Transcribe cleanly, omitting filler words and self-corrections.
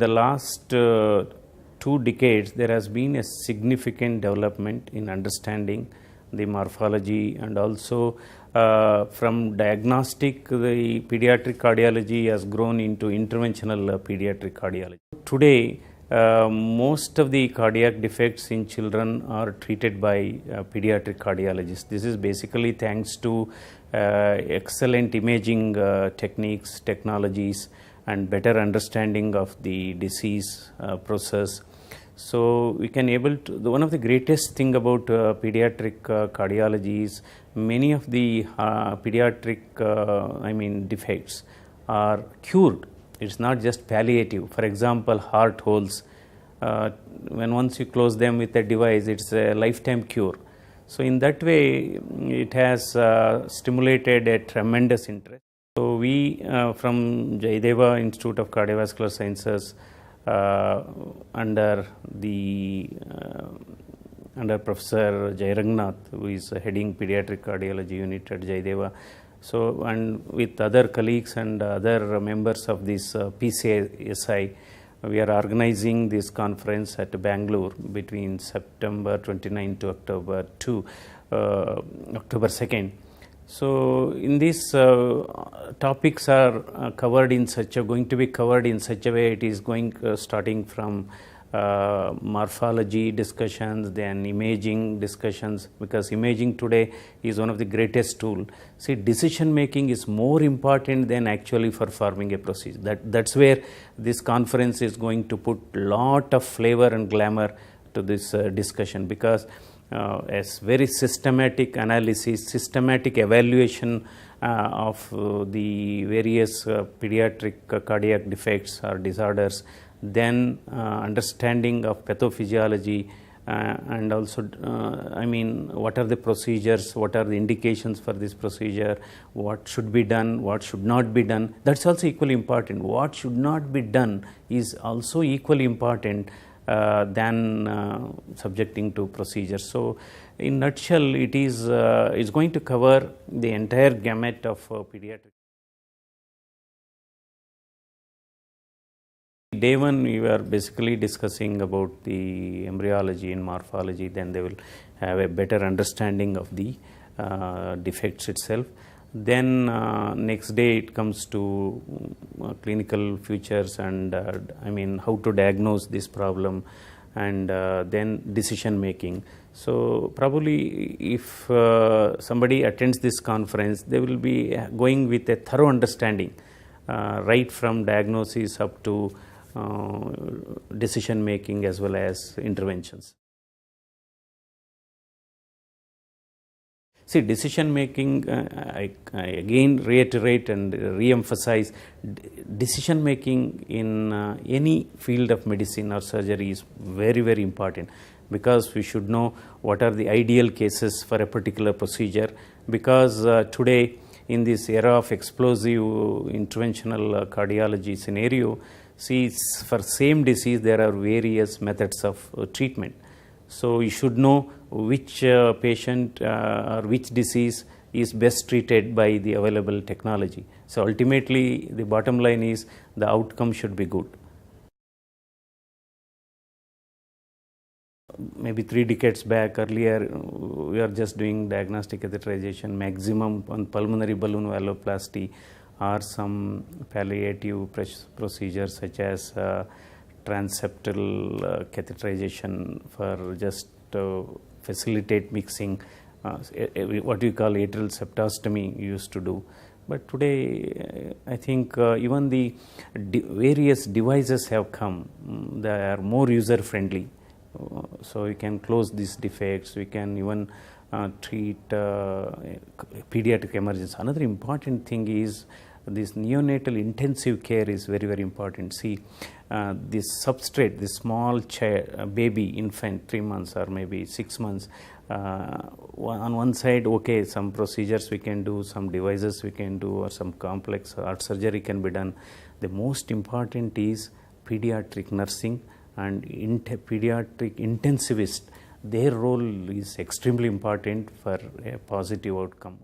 the last 2 decades, there has been a significant development in understanding the morphology, and also from diagnostic, the pediatric cardiology has grown into interventional pediatric cardiology. Today, most of the cardiac defects in children are treated by pediatric cardiologists. This is basically thanks to excellent imaging techniques, technologies, and better understanding of the disease process. So we can able to, one of the greatest thing about pediatric cardiology is many of the pediatric defects are cured. It's not just palliative. For example, heart holes, when once you close them with a device, it's a lifetime cure. So in that way, it has stimulated a tremendous interest. So we from Jayadeva Institute of Cardiovascular Sciences, under Professor Jai Rangnath, who is heading pediatric cardiology unit at Jayadeva. So, and with other colleagues and other members of this PCSI, we are organizing this conference at Bangalore between September 29 to October 2nd. So in these topics are going to be covered in such a way. It is going starting from morphology discussions, then imaging discussions, because imaging today is one of the greatest tool. See, decision making is more important than actually performing a procedure. That's where this conference is going to put lot of flavor and glamour to this discussion, because as very systematic analysis, systematic evaluation of the various pediatric cardiac defects or disorders, then understanding of pathophysiology, and also what are the procedures, what are the indications for this procedure, what should be done, what should not be done. That's also equally important. What should not be done is also equally important than subjecting to procedures. So in nutshell, it is going to cover the entire gamut of pediatric. Day one, we were basically discussing about the embryology and morphology. Then they will have a better understanding of the defects itself. Then next day it comes to clinical features and how to diagnose this problem, and then decision making. So probably if somebody attends this conference, they will be going with a thorough understanding, right from diagnosis up to decision making as well as interventions. See, decision making, I again reiterate and re-emphasize, decision making in any field of medicine or surgery is very, very important, because we should know what are the ideal cases for a particular procedure, because today in this era of explosive interventional cardiology scenario, see, for same disease there are various methods of treatment. So you should know which patient or which disease is best treated by the available technology. So ultimately the bottom line is the outcome should be good. Maybe 3 decades back, earlier, we are just doing diagnostic catheterization, maximum on pulmonary balloon valvuloplasty, or some palliative procedures such as transeptal catheterization for just facilitate mixing, what we call atrial septostomy used to do. But today, I think even the various devices have come. They are more user friendly. So we can close these defects. We can even treat pediatric emergency. Another important thing is this neonatal intensive care is very, very important. See, this substrate, this small child, baby, infant, 3 months or maybe 6 months, on one side, okay, some procedures we can do, some devices we can do, or some complex heart surgery can be done. The most important is pediatric nursing and pediatric intensivist. Their role is extremely important for a positive outcome.